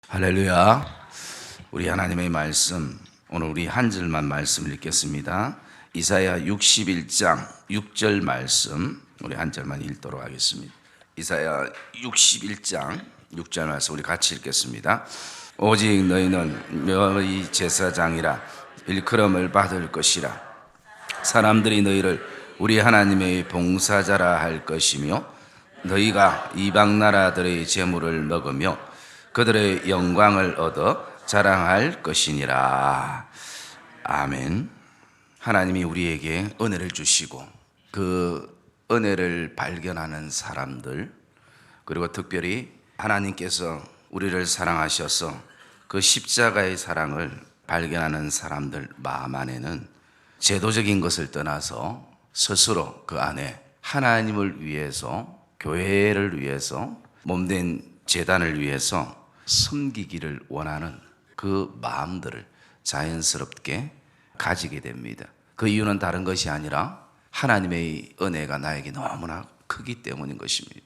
할렐루야. 우리 하나님의 말씀, 오늘 우리 한 절만 말씀 읽겠습니다. 이사야 61장 6절 말씀, 우리 한 절만 읽도록 하겠습니다. 이사야 61장 6절 말씀 우리 같이 읽겠습니다. 오직 너희는 너희 제사장이라 일컬음을 받을 것이라. 사람들이 너희를 우리 하나님의 봉사자라 할 것이며 너희가 이방 나라들의 재물을 먹으며 그들의 영광을 얻어 자랑할 것이니라. 아멘. 하나님이 우리에게 은혜를 주시고 그 은혜를 발견하는 사람들, 그리고 특별히 하나님께서 우리를 사랑하셔서 그 십자가의 사랑을 발견하는 사람들 마음 안에는 제도적인 것을 떠나서 스스로 그 안에 하나님을 위해서, 교회를 위해서, 몸된 제단을 위해서 섬기기를 원하는 그 마음들을 자연스럽게 가지게 됩니다. 그 이유는 다른 것이 아니라 하나님의 은혜가 나에게 너무나 크기 때문인 것입니다.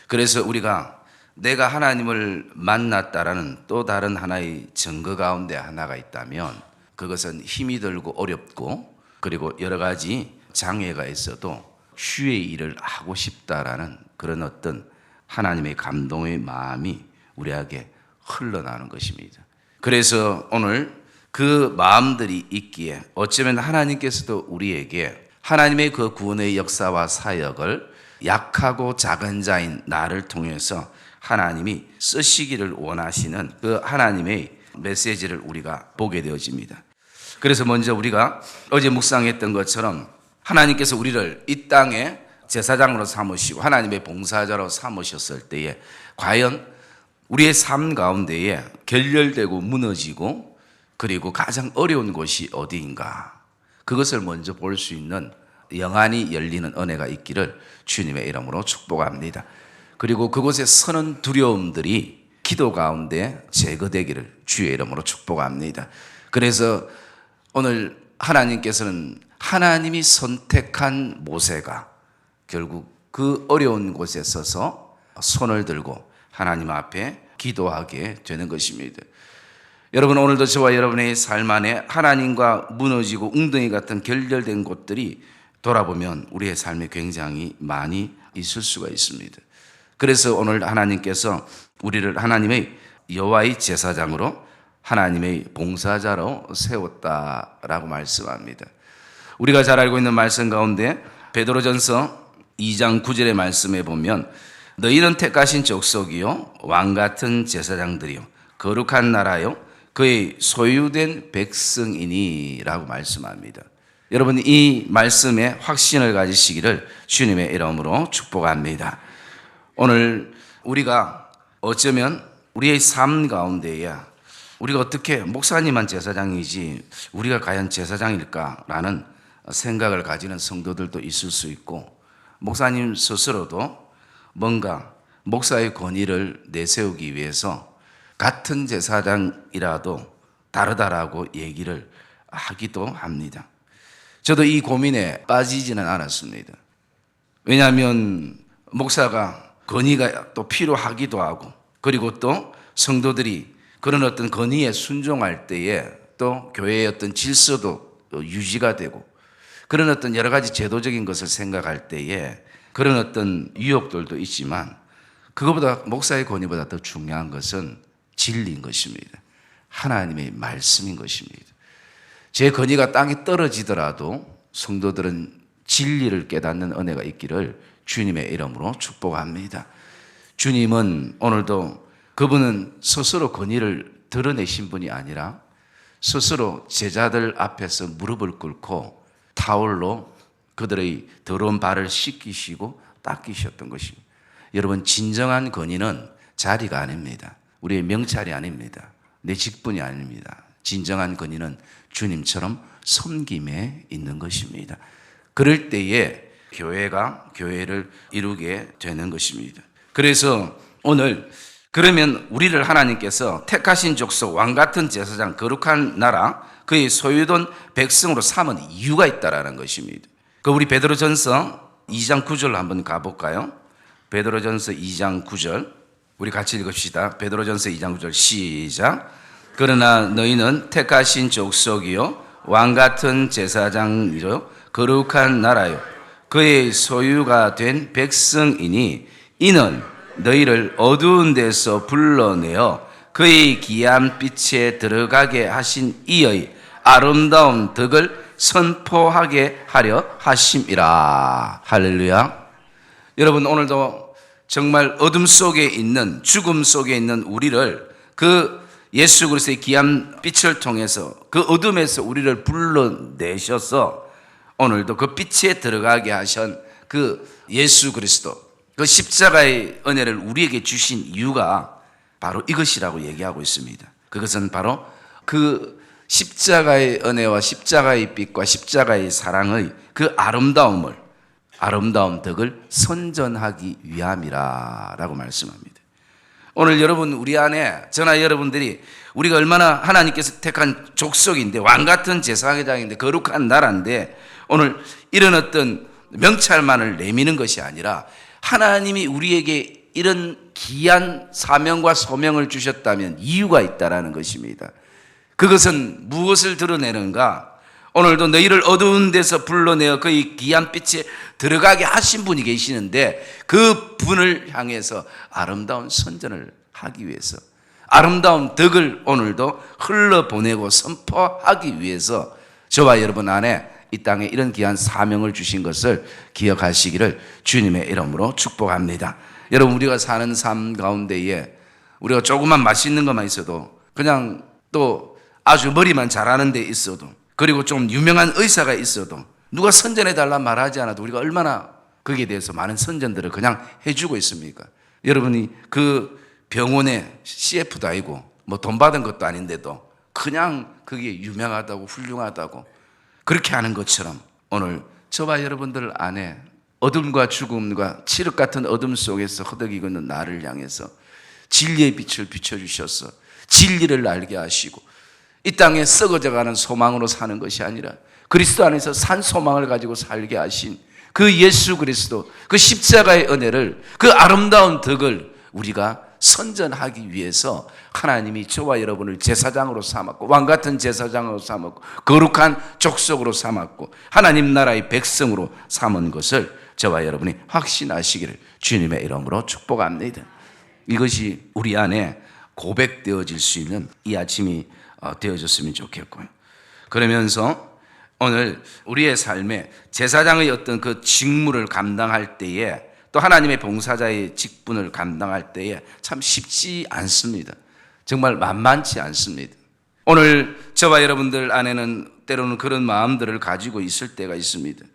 그래서 우리가 내가 하나님을 만났다라는 또 다른 하나의 증거 가운데 하나가 있다면 그것은 힘이 들고 어렵고 그리고 여러 가지 장애가 있어도 주의 일을 하고 싶다라는 그런 어떤 하나님의 감동의 마음이 우리에게 흘러나오는 것입니다. 그래서 오늘 그 마음들이 있기에 어쩌면 하나님께서도 우리에게 하나님의 그 구원의 역사와 사역을 약하고 작은 자인 나를 통해서 하나님이 쓰시기를 원하시는 그 하나님의 메시지를 우리가 보게 되어집니다. 그래서 먼저 우리가 어제 묵상했던 것처럼 하나님께서 우리를 이 땅에 제사장으로 삼으시고 하나님의 봉사자로 삼으셨을 때에 과연 우리의 삶 가운데에 결렬되고 무너지고 그리고 가장 어려운 곳이 어디인가, 그것을 먼저 볼 수 있는 영안이 열리는 은혜가 있기를 주님의 이름으로 축복합니다. 그리고 그곳에 서는 두려움들이 기도 가운데 제거되기를 주의 이름으로 축복합니다. 그래서 오늘 하나님께서는 하나님이 선택한 모세가 결국 그 어려운 곳에 서서 손을 들고 하나님 앞에 기도하게 되는 것입니다. 여러분, 오늘도 저와 여러분의 삶 안에 하나님과 무너지고 웅덩이 같은 결렬된 곳들이 돌아보면 우리의 삶에 굉장히 많이 있을 수가 있습니다. 그래서 오늘 하나님께서 우리를 하나님의 여호와의 제사장으로 하나님의 봉사자로 세웠다라고 말씀합니다. 우리가 잘 알고 있는 말씀 가운데 베드로전서 2장 9절의 말씀에 보면 너희는 택하신 족속이요 왕같은 제사장들이요 거룩한 나라요 그의 소유된 백성이니 라고 말씀합니다. 여러분, 이 말씀에 확신을 가지시기를 주님의 이름으로 축복합니다. 오늘 우리가 어쩌면 우리의 삶 가운데에 우리가 어떻게 목사님만 제사장이지 우리가 과연 제사장일까라는 생각을 가지는 성도들도 있을 수 있고, 목사님 스스로도 뭔가 목사의 권위를 내세우기 위해서 같은 제사장이라도 다르다라고 얘기를 하기도 합니다. 저도 이 고민에 빠지지는 않았습니다. 왜냐하면 목사가 권위가 또 필요하기도 하고, 그리고 또 성도들이 그런 어떤 권위에 순종할 때에 또 교회의 어떤 질서도 유지가 되고, 그런 어떤 여러 가지 제도적인 것을 생각할 때에 그런 어떤 유혹들도 있지만, 그것보다 목사의 권위보다 더 중요한 것은 진리인 것입니다. 하나님의 말씀인 것입니다. 제 권위가 땅에 떨어지더라도 성도들은 진리를 깨닫는 은혜가 있기를 주님의 이름으로 축복합니다. 주님은 오늘도 그분은 스스로 권위를 드러내신 분이 아니라 스스로 제자들 앞에서 무릎을 꿇고 타올로 그들의 더러운 발을 씻기시고 닦이셨던 것입니다. 여러분, 진정한 권위는 자리가 아닙니다. 우리의 명찰이 아닙니다. 내 직분이 아닙니다. 진정한 권위는 주님처럼 섬김에 있는 것입니다. 그럴 때에 교회가 교회를 이루게 되는 것입니다. 그래서 오늘 그러면 우리를 하나님께서 택하신 족속, 왕같은 제사장, 거룩한 나라, 그의 소유된 백성으로 삼은 이유가 있다라는 것입니다. 우리 베드로전서 2장 9절 한번 가볼까요? 베드로전서 2장 9절 우리 같이 읽읍시다. 베드로전서 2장 9절 시작. 그러나 너희는 택하신 족속이요 왕같은 제사장이요 거룩한 나라요 그의 소유가 된 백성이니 이는 너희를 어두운 데서 불러내어 그의 기이한 빛에 들어가게 하신 이의 아름다운 덕을 선포하게 하려 하심이라. 할렐루야. 여러분, 오늘도 정말 어둠 속에 있는, 죽음 속에 있는 우리를 그 예수 그리스도의 귀한 빛을 통해서 그 어둠에서 우리를 불러내셔서 오늘도 그 빛에 들어가게 하신 그 예수 그리스도, 그 십자가의 은혜를 우리에게 주신 이유가 바로 이것이라고 얘기하고 있습니다. 그것은 바로 그 십자가의 은혜와 십자가의 빛과 십자가의 사랑의 그 아름다운 덕을 선전하기 위함이라 라고 말씀합니다. 오늘 여러분, 우리 안에 저나 여러분들이 우리가 얼마나 하나님께서 택한 족속인데, 왕같은 제사장인데, 거룩한 나라인데, 오늘 이런 어떤 명찰만을 내미는 것이 아니라 하나님이 우리에게 이런 귀한 사명과 소명을 주셨다면 이유가 있다라는 것입니다. 그것은 무엇을 드러내는가? 오늘도 너희를 어두운 데서 불러내어 그의 귀한 빛에 들어가게 하신 분이 계시는데, 그 분을 향해서 아름다운 선전을 하기 위해서, 아름다운 덕을 오늘도 흘러보내고 선포하기 위해서 저와 여러분 안에 이 땅에 이런 귀한 사명을 주신 것을 기억하시기를 주님의 이름으로 축복합니다. 여러분, 우리가 사는 삶 가운데에 우리가 조그만 맛있는 것만 있어도, 그냥 또 아주 머리만 잘하는 데 있어도, 그리고 좀 유명한 의사가 있어도, 누가 선전해달라 말하지 않아도 우리가 얼마나 거기에 대해서 많은 선전들을 그냥 해주고 있습니까? 여러분이 그 병원에 CF도 아니고 뭐 돈 받은 것도 아닌데도 그냥 그게 유명하다고 훌륭하다고 그렇게 하는 것처럼, 오늘 저와 여러분들 안에 어둠과 죽음과 칠흑 같은 어둠 속에서 허덕이고 있는 나를 향해서 진리의 빛을 비춰주셔서 진리를 알게 하시고, 이 땅에 썩어져가는 소망으로 사는 것이 아니라 그리스도 안에서 산 소망을 가지고 살게 하신 그 예수 그리스도, 그 십자가의 은혜를, 그 아름다운 덕을 우리가 선전하기 위해서 하나님이 저와 여러분을 제사장으로 삼았고, 왕같은 제사장으로 삼았고, 거룩한 족속으로 삼았고, 하나님 나라의 백성으로 삼은 것을 저와 여러분이 확신하시기를 주님의 이름으로 축복합니다. 이것이 우리 안에 고백되어질 수 있는 이 아침이 되어졌으면 좋겠고요. 그러면서 오늘 우리의 삶에 제사장의 어떤 그 직무를 감당할 때에, 또 하나님의 봉사자의 직분을 감당할 때에 참 쉽지 않습니다. 정말 만만치 않습니다. 오늘 저와 여러분들 안에는 때로는 그런 마음들을 가지고 있을 때가 있습니다.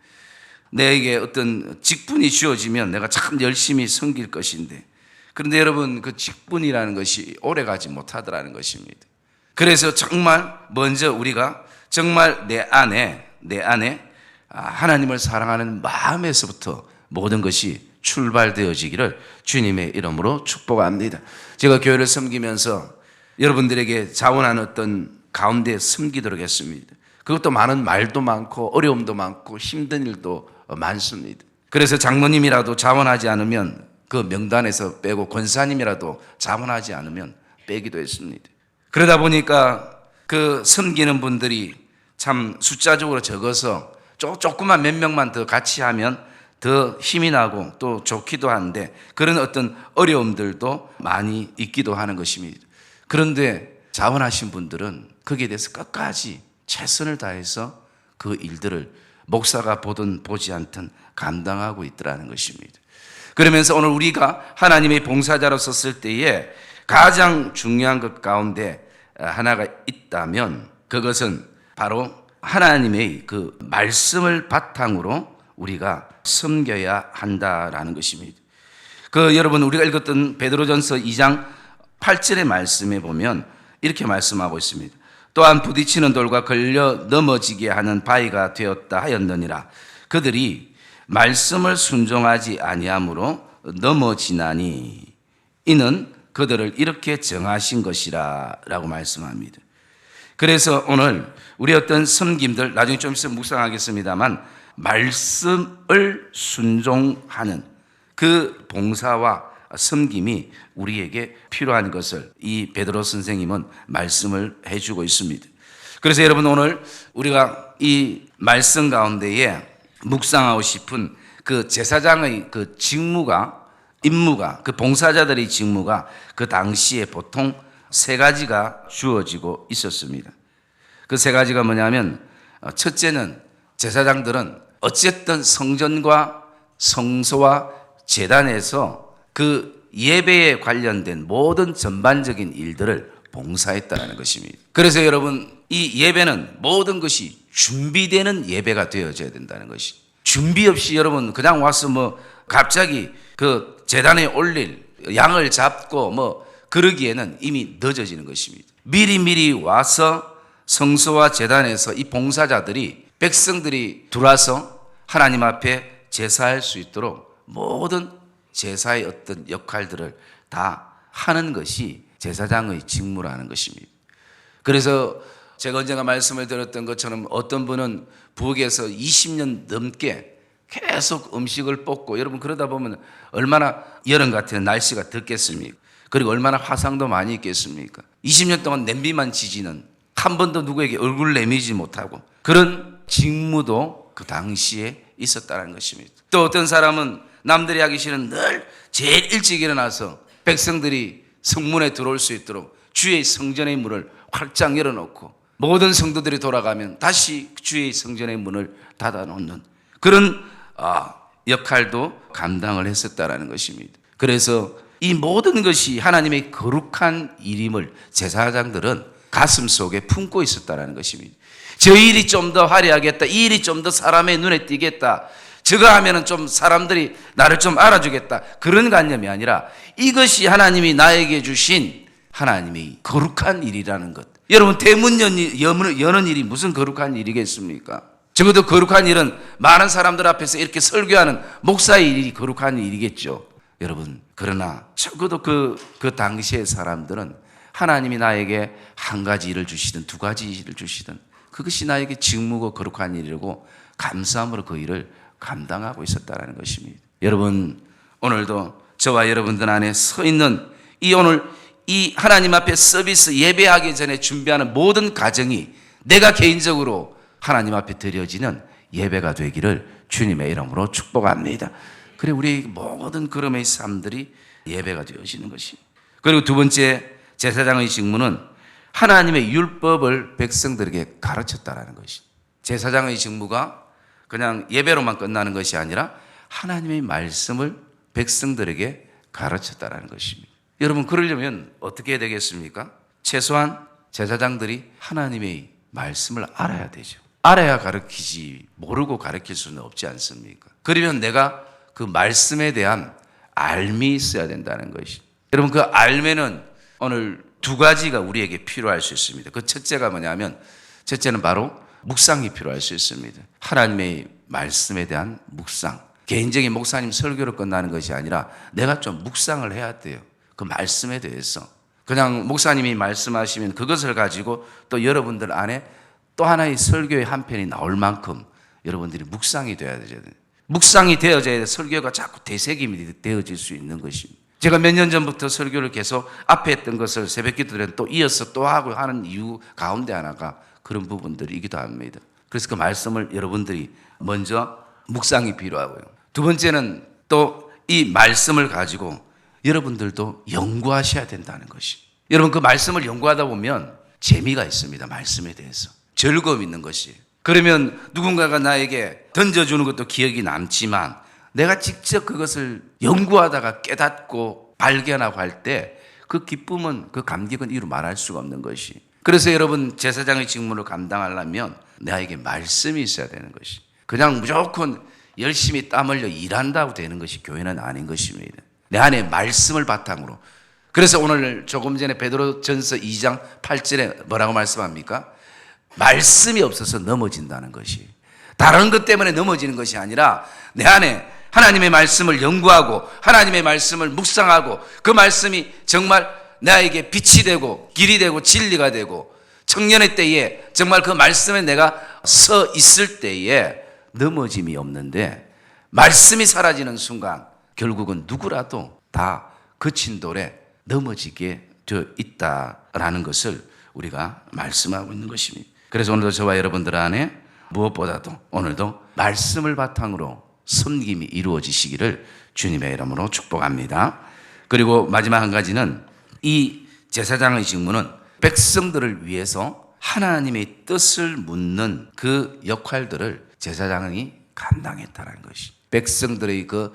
내게 어떤 직분이 주어지면 내가 참 열심히 섬길 것인데, 그런데 여러분, 그 직분이라는 것이 오래가지 못하더라는 것입니다. 그래서 정말 먼저 우리가 정말 내 안에 하나님을 사랑하는 마음에서부터 모든 것이 출발되어지기를 주님의 이름으로 축복합니다. 제가 교회를 섬기면서 여러분들에게 자원하는 어떤 가운데 섬기도록 했습니다. 그것도 많은 말도 많고 어려움도 많고 힘든 일도 많습니다. 그래서 장모님이라도 자원하지 않으면 그 명단에서 빼고, 권사님이라도 자원하지 않으면 빼기도 했습니다. 그러다 보니까 그 섬기는 분들이 참 숫자적으로 적어서 조금만 몇 명만 더 같이 하면 더 힘이 나고 또 좋기도 한데, 그런 어떤 어려움들도 많이 있기도 하는 것입니다. 그런데 자원하신 분들은 거기에 대해서 끝까지 최선을 다해서 그 일들을 목사가 보든 보지 않든 감당하고 있더라는 것입니다. 그러면서 오늘 우리가 하나님의 봉사자로 섰을 때에 가장 중요한 것 가운데 하나가 있다면, 그것은 바로 하나님의 그 말씀을 바탕으로 우리가 섬겨야 한다라는 것입니다. 여러분, 우리가 읽었던 베드로전서 2장 8절의 말씀에 보면 이렇게 말씀하고 있습니다. 또한 부딪히는 돌과 걸려 넘어지게 하는 바위가 되었다 하였느니라. 그들이 말씀을 순종하지 아니함으로 넘어지나니 이는 그들을 이렇게 정하신 것이라 라고 말씀합니다. 그래서 오늘 우리 어떤 섬김들, 나중에 좀 있으면 묵상하겠습니다만, 말씀을 순종하는 그 봉사와 섬김이 우리에게 필요한 것을 이 베드로 선생님은 말씀을 해주고 있습니다. 그래서 여러분, 오늘 우리가 이 말씀 가운데에 묵상하고 싶은 그 제사장의 그 임무가 그 봉사자들의 직무가 그 당시에 보통 세 가지가 주어지고 있었습니다. 그 세 가지가 뭐냐면, 첫째는 제사장들은 어쨌든 성전과 성소와 제단에서 그 예배에 관련된 모든 전반적인 일들을 봉사했다는 것입니다. 그래서 여러분, 이 예배는 모든 것이 준비되는 예배가 되어져야 된다는 것이, 준비 없이 여러분 그냥 와서 갑자기 그 제단에 올릴 양을 잡고 그러기에는 이미 늦어지는 것입니다. 미리 와서 성소와 제단에서 이 봉사자들이, 백성들이 들어와서 하나님 앞에 제사할 수 있도록 모든 제사의 어떤 역할들을 다 하는 것이 제사장의 직무라는 것입니다. 그래서 제가 언젠가 말씀을 드렸던 것처럼 어떤 분은 부엌에서 20년 넘게 계속 음식을 볶고, 여러분 그러다 보면 얼마나 여름 같은 날씨가 덥겠습니까? 그리고 얼마나 화상도 많이 있겠습니까? 20년 동안 냄비만 지지는, 한 번도 누구에게 얼굴 내미지 못하고, 그런 직무도 그 당시에 있었다는 것입니다. 또 어떤 사람은 남들이 하기 싫은 늘 제일 일찍 일어나서 백성들이 성문에 들어올 수 있도록 주의 성전의 문을 활짝 열어놓고 모든 성도들이 돌아가면 다시 주의 성전의 문을 닫아놓는 그런 역할도 감당을 했었다는 것입니다. 그래서 이 모든 것이 하나님의 거룩한 일임을 제사장들은 가슴 속에 품고 있었다는 것입니다. 저 일이 좀 더 화려하겠다, 이 일이 좀 더 사람의 눈에 띄겠다, 저거 하면은 좀 사람들이 나를 좀 알아주겠다, 그런 관념이 아니라 이것이 하나님이 나에게 주신 하나님의 거룩한 일이라는 것. 여러분, 대문 여는 일이 무슨 거룩한 일이겠습니까? 적어도 거룩한 일은 많은 사람들 앞에서 이렇게 설교하는 목사의 일이 거룩한 일이겠죠. 여러분, 그러나 적어도 그 당시의 사람들은 하나님이 나에게 한 가지 일을 주시든 두 가지 일을 주시든 그것이 나에게 직무고 거룩한 일이고 감사함으로 그 일을 감당하고 있었다는 것입니다. 여러분, 오늘도 저와 여러분들 안에 서 있는 오늘 이 하나님 앞에 서비스 예배하기 전에 준비하는 모든 가정이 내가 개인적으로 하나님 앞에 드려지는 예배가 되기를 주님의 이름으로 축복합니다. 그래, 우리 모든 걸음의 삶들이 예배가 되어지는 것이. 그리고 두 번째, 제사장의 직무는 하나님의 율법을 백성들에게 가르쳤다라는 것이. 제사장의 직무가 그냥 예배로만 끝나는 것이 아니라 하나님의 말씀을 백성들에게 가르쳤다라는 것입니다. 여러분, 그러려면 어떻게 해야 되겠습니까? 최소한 제사장들이 하나님의 말씀을 알아야 되죠. 알아야 가르치지, 모르고 가르칠 수는 없지 않습니까? 그러면 내가 그 말씀에 대한 알미 있어야 된다는 것이. 여러분, 그 알매는 오늘 두 가지가 우리에게 필요할 수 있습니다. 그 첫째가 뭐냐면, 첫째는 바로 묵상이 필요할 수 있습니다. 하나님의 말씀에 대한 묵상. 개인적인 목사님 설교로 끝나는 것이 아니라 내가 좀 묵상을 해야 돼요. 그 말씀에 대해서. 그냥 목사님이 말씀하시면 그것을 가지고 또 여러분들 안에 또 하나의 설교의 한 편이 나올 만큼 여러분들이 묵상이 되어야 되잖아요. 묵상이 되어져야 설교가 자꾸 되새김이 되어질 수 있는 것입니다. 제가 몇 년 전부터 설교를 계속 앞에 했던 것을 새벽기도에 또 이어서 또 하고 하는 이유 가운데 하나가 그런 부분들이기도 합니다. 그래서 그 말씀을 여러분들이 먼저 묵상이 필요하고요. 두 번째는 또 이 말씀을 가지고 여러분들도 연구하셔야 된다는 것이. 여러분, 그 말씀을 연구하다 보면 재미가 있습니다. 말씀에 대해서 즐거움 있는 것이. 그러면 누군가가 나에게 던져주는 것도 기억이 남지만 내가 직접 그것을 연구하다가 깨닫고 발견하고 할 때 그 기쁨은, 그 감격은 이루 말할 수가 없는 것이. 그래서 여러분, 제사장의 직무를 감당하려면 나에게 말씀이 있어야 되는 것이. 그냥 무조건 열심히 땀 흘려 일한다고 되는 것이 교회는 아닌 것입니다. 내 안에 말씀을 바탕으로. 그래서 오늘 조금 전에 베드로전서 2장 8절에 뭐라고 말씀합니까? 말씀이 없어서 넘어진다는 것이. 다른 것 때문에 넘어지는 것이 아니라 내 안에 하나님의 말씀을 연구하고 하나님의 말씀을 묵상하고 그 말씀이 정말 나에게 빛이 되고 길이 되고 진리가 되고 청년의 때에 정말 그 말씀에 내가 서 있을 때에 넘어짐이 없는데, 말씀이 사라지는 순간 결국은 누구라도 다 거친 돌에 넘어지게 되어 있다라는 것을 우리가 말씀하고 있는 것입니다. 그래서 오늘도 저와 여러분들 안에 무엇보다도 오늘도 말씀을 바탕으로 섬김이 이루어지시기를 주님의 이름으로 축복합니다. 그리고 마지막 한 가지는 이 제사장의 직무는 백성들을 위해서 하나님의 뜻을 묻는 그 역할들을 제사장이 감당했다는 것이, 백성들의 그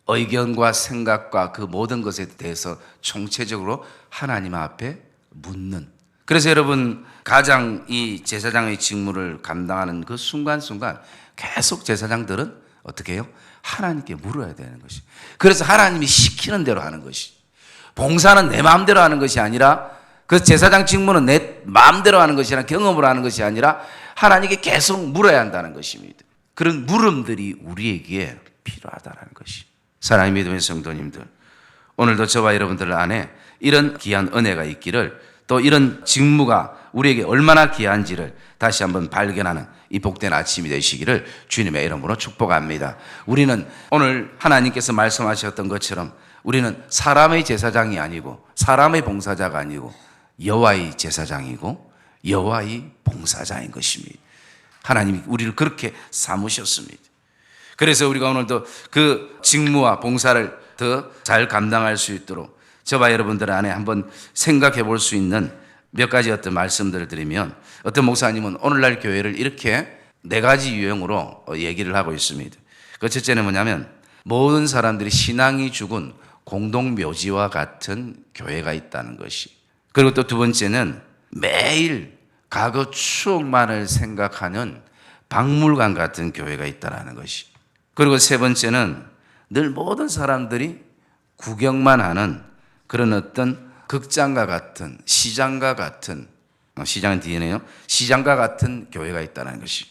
의견과 생각과 그 모든 것에 대해서 총체적으로 하나님 앞에 묻는. 그래서 여러분, 가장 이 제사장의 직무를 감당하는 그 순간순간 계속 제사장들은 어떻게 해요? 하나님께 물어야 되는 것이. 그래서 하나님이 시키는 대로 하는 것이, 봉사는 내 마음대로 하는 것이 아니라, 그 제사장 직무는 내 마음대로 하는 것이 아니라, 경험으로 하는 것이 아니라 하나님께 계속 물어야 한다는 것입니다. 그런 물음들이 우리에게 필요하다는 것이. 사랑하는 믿음의 성도님들, 오늘도 저와 여러분들 안에 이런 귀한 은혜가 있기를, 또 이런 직무가 우리에게 얼마나 귀한지를 다시 한번 발견하는 이 복된 아침이 되시기를 주님의 이름으로 축복합니다. 우리는 오늘 하나님께서 말씀하셨던 것처럼 우리는 사람의 제사장이 아니고, 사람의 봉사자가 아니고 여호와의 제사장이고 여호와의 봉사자인 것입니다. 하나님이 우리를 그렇게 삼으셨습니다. 그래서 우리가 오늘도 그 직무와 봉사를 더 잘 감당할 수 있도록 저와 여러분들 안에 한번 생각해 볼 수 있는 몇 가지 어떤 말씀들을 드리면, 어떤 목사님은 오늘날 교회를 이렇게 4가지 유형으로 얘기를 하고 있습니다. 그 첫째는 뭐냐면, 모든 사람들이 신앙이 죽은 공동묘지와 같은 교회가 있다는 것이. 그리고 또 두 번째는 매일 과거 추억만을 생각하는 박물관 같은 교회가 있다는 것이. 그리고 세 번째는 늘 모든 사람들이 구경만 하는 그런 어떤 극장과 같은, 시장과 같은, 시장은 뒤에네요, 시장과 같은 교회가 있다는 것이.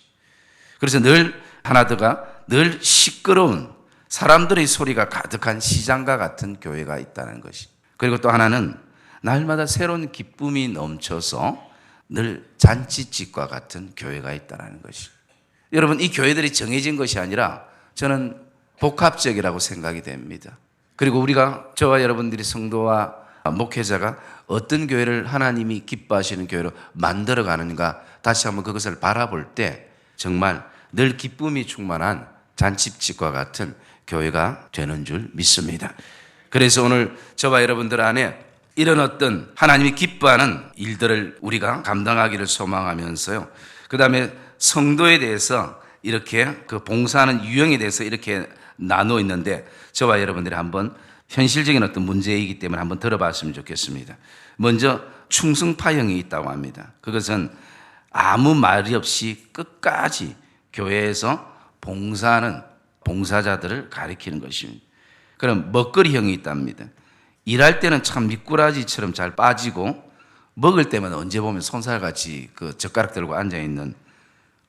그래서 늘 하나더가 늘 시끄러운 사람들의 소리가 가득한 시장과 같은 교회가 있다는 것이. 그리고 또 하나는 날마다 새로운 기쁨이 넘쳐서 늘 잔치집과 같은 교회가 있다는 것이. 여러분, 이 교회들이 정해진 것이 아니라 저는 복합적이라고 생각이 됩니다. 그리고 우리가, 저와 여러분들이 성도와 목회자가 어떤 교회를 하나님이 기뻐하시는 교회로 만들어가는가, 다시 한번 그것을 바라볼 때 정말 늘 기쁨이 충만한 잔치집과 같은 교회가 되는 줄 믿습니다. 그래서 오늘 저와 여러분들 안에 이런 어떤 하나님이 기뻐하는 일들을 우리가 감당하기를 소망하면서요, 그 다음에 성도에 대해서 이렇게 그 봉사하는 유형에 대해서 이렇게 나누어 있는데, 저와 여러분들이 한번 현실적인 어떤 문제이기 때문에 한번 들어봤으면 좋겠습니다. 먼저 충성파형이 있다고 합니다. 그것은 아무 말이 없이 끝까지 교회에서 봉사하는 봉사자들을 가리키는 것입니다. 그럼 먹거리형이 있답니다. 일할 때는 참 미꾸라지처럼 잘 빠지고, 먹을 때만 언제 보면 손살같이 그 젓가락 들고 앉아있는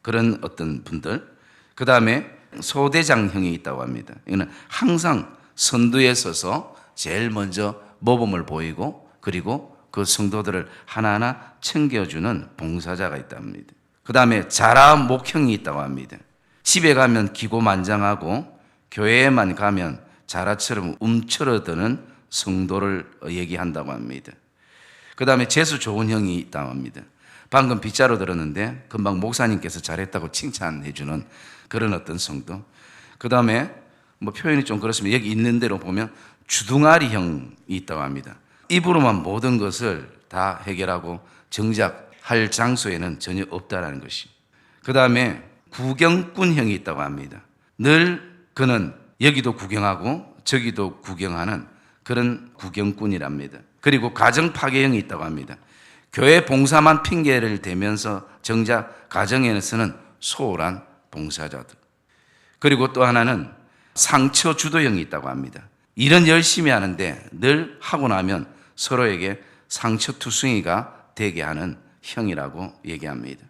그런 어떤 분들. 그 다음에 소대장형이 있다고 합니다. 이거는 항상 선두에 서서 제일 먼저 모범을 보이고, 그리고 그 성도들을 하나하나 챙겨주는 봉사자가 있답니다. 그 다음에 자라목형이 있다고 합니다. 집에 가면 기고만장하고 교회에만 가면 자라처럼 움츠러드는 성도를 얘기한다고 합니다. 그 다음에 재수 좋은 형이 있다고 합니다. 방금 빗자루 들었는데 금방 목사님께서 잘했다고 칭찬해 주는 그런 어떤 성도. 그 다음에 뭐 표현이 좀 그렇습니다. 여기 있는 대로 보면 주둥아리형이 있다고 합니다. 입으로만 모든 것을 다 해결하고 정작 할 장소에는 전혀 없다라는 것이. 그 다음에 구경꾼형이 있다고 합니다. 늘 그는 여기도 구경하고 저기도 구경하는 그런 구경꾼이랍니다. 그리고 가정파괴형이 있다고 합니다. 교회 봉사만 핑계를 대면서 정작 가정에서는 소홀한 봉사자들. 그리고 또 하나는 상처주도형이 있다고 합니다. 일은 열심히 하는데 늘 하고 나면 서로에게 상처투성이가 되게 하는 형이라고 얘기합니다.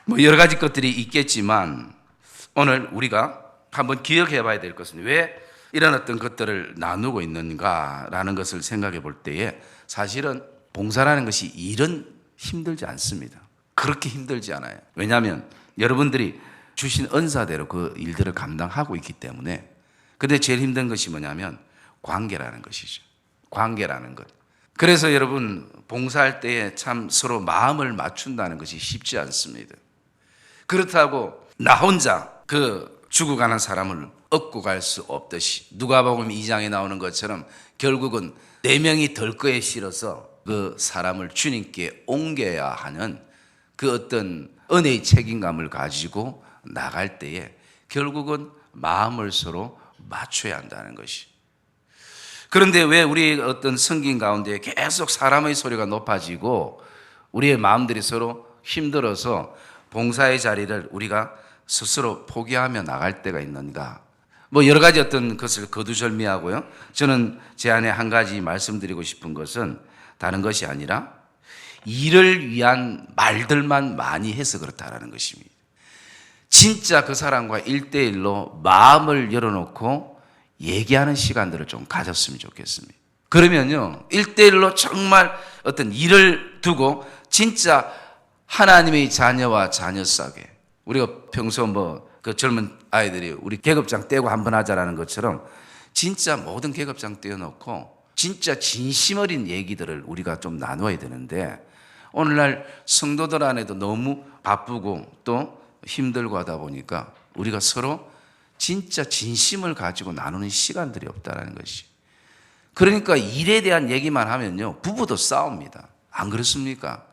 뭐 여러 가지 것들이 있겠지만 오늘 우리가 한번 기억해 봐야 될 것은 왜 이런 어떤 것들을 나누고 있는가라는 것을 생각해 볼 때에 사실은 봉사라는 것이 일은 힘들지 않습니다. 그렇게 힘들지 않아요. 왜냐하면 여러분들이 주신 은사대로 그 일들을 감당하고 있기 때문에. 근데 제일 힘든 것이 뭐냐면 관계라는 것이죠. 관계라는 것. 그래서 여러분 봉사할 때에 참 서로 마음을 맞춘다는 것이 쉽지 않습니다. 그렇다고 나 혼자 그 죽어가는 사람을 업고 갈 수 없듯이 누가복음 2장에 나오는 것처럼 결국은 4명이 덜거에 실어서 그 사람을 주님께 옮겨야 하는 그 어떤 은혜의 책임감을 가지고 나갈 때에 결국은 마음을 서로 맞춰야 한다는 것이. 그런데 왜 우리 어떤 성경 가운데 계속 사람의 소리가 높아지고 우리의 마음들이 서로 힘들어서 봉사의 자리를 우리가 스스로 포기하며 나갈 때가 있는가? 뭐 여러 가지 어떤 것을 거두절미하고요. 저는 제 안에 한 가지 말씀드리고 싶은 것은 다른 것이 아니라 일을 위한 말들만 많이 해서 그렇다라는 것입니다. 진짜 그 사람과 1대1로 마음을 열어놓고 얘기하는 시간들을 좀 가졌으면 좋겠습니다. 그러면요, 1대1로 정말 어떤 일을 두고 진짜 하나님의 자녀와 자녀 싸게, 우리가 평소 뭐 그 젊은 아이들이 우리 계급장 떼고 한번 하자라는 것처럼 진짜 모든 계급장 떼어놓고 진짜 진심 어린 얘기들을 우리가 좀 나눠야 되는데 오늘날 성도들 안에도 너무 바쁘고 또 힘들고 하다 보니까 우리가 서로 진짜 진심을 가지고 나누는 시간들이 없다는 것이. 그러니까 일에 대한 얘기만 하면요, 부부도 싸웁니다. 안 그렇습니까?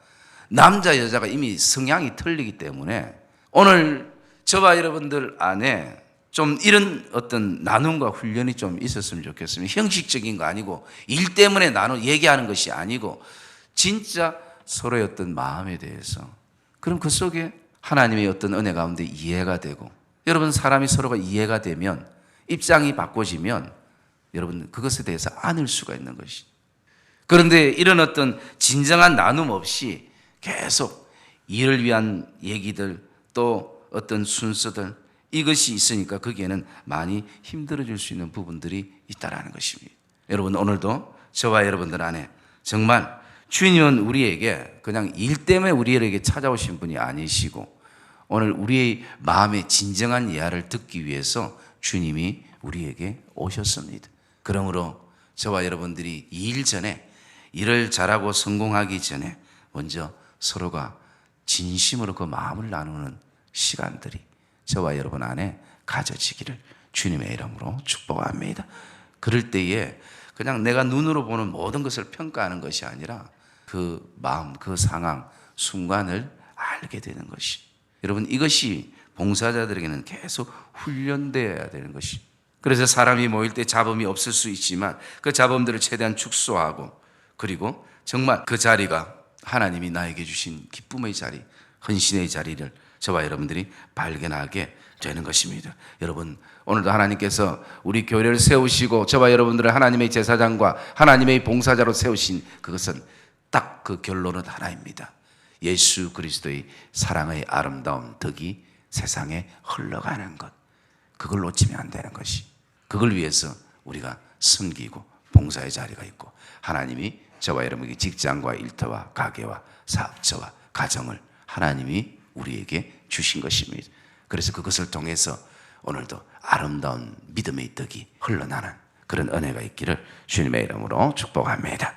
남자 여자가 이미 성향이 틀리기 때문에 오늘 저와 여러분들 안에 좀 이런 어떤 나눔과 훈련이 좀 있었으면 좋겠습니다. 형식적인 거 아니고 일 때문에 얘기하는 것이 아니고 진짜 서로의 어떤 마음에 대해서, 그럼 그 속에 하나님의 어떤 은혜 가운데 이해가 되고, 여러분 사람이 서로가 이해가 되면 입장이 바꿔지면 여러분 그것에 대해서 안을 수가 있는 것이. 그런데 이런 어떤 진정한 나눔 없이 계속 일을 위한 얘기들 또 어떤 순서들 이것이 있으니까 거기에는 많이 힘들어질 수 있는 부분들이 있다라는 것입니다. 여러분 오늘도 저와 여러분들 안에 정말 주님은 우리에게 그냥 일 때문에 우리에게 찾아오신 분이 아니시고 오늘 우리의 마음의 진정한 이야기를 듣기 위해서 주님이 우리에게 오셨습니다. 그러므로 저와 여러분들이 일 전에 일을 잘하고 성공하기 전에 먼저 서로가 진심으로 그 마음을 나누는 시간들이 저와 여러분 안에 가져지기를 주님의 이름으로 축복합니다. 그럴 때에 그냥 내가 눈으로 보는 모든 것을 평가하는 것이 아니라 그 마음, 그 상황, 순간을 알게 되는 것이. 여러분 이것이 봉사자들에게는 계속 훈련되어야 되는 것이. 그래서 사람이 모일 때 잡음이 없을 수 있지만 그 잡음들을 최대한 축소하고 그리고 정말 그 자리가 하나님이 나에게 주신 기쁨의 자리, 헌신의 자리를 저와 여러분들이 발견하게 되는 것입니다. 여러분 오늘도 하나님께서 우리 교회를 세우시고 저와 여러분들을 하나님의 제사장과 하나님의 봉사자로 세우신 그것은 딱 그 결론은 하나입니다. 예수 그리스도의 사랑의 아름다운 덕이 세상에 흘러가는 것, 그걸 놓치면 안 되는 것이. 그걸 위해서 우리가 섬기고 봉사의 자리가 있고 하나님이 저와 여러분에게 직장과 일터와 가게와 사업처와 가정을 하나님이 우리에게 주신 것입니다. 그래서 그것을 통해서 오늘도 아름다운 믿음의 덕이 흘러나는 그런 은혜가 있기를 주님의 이름으로 축복합니다.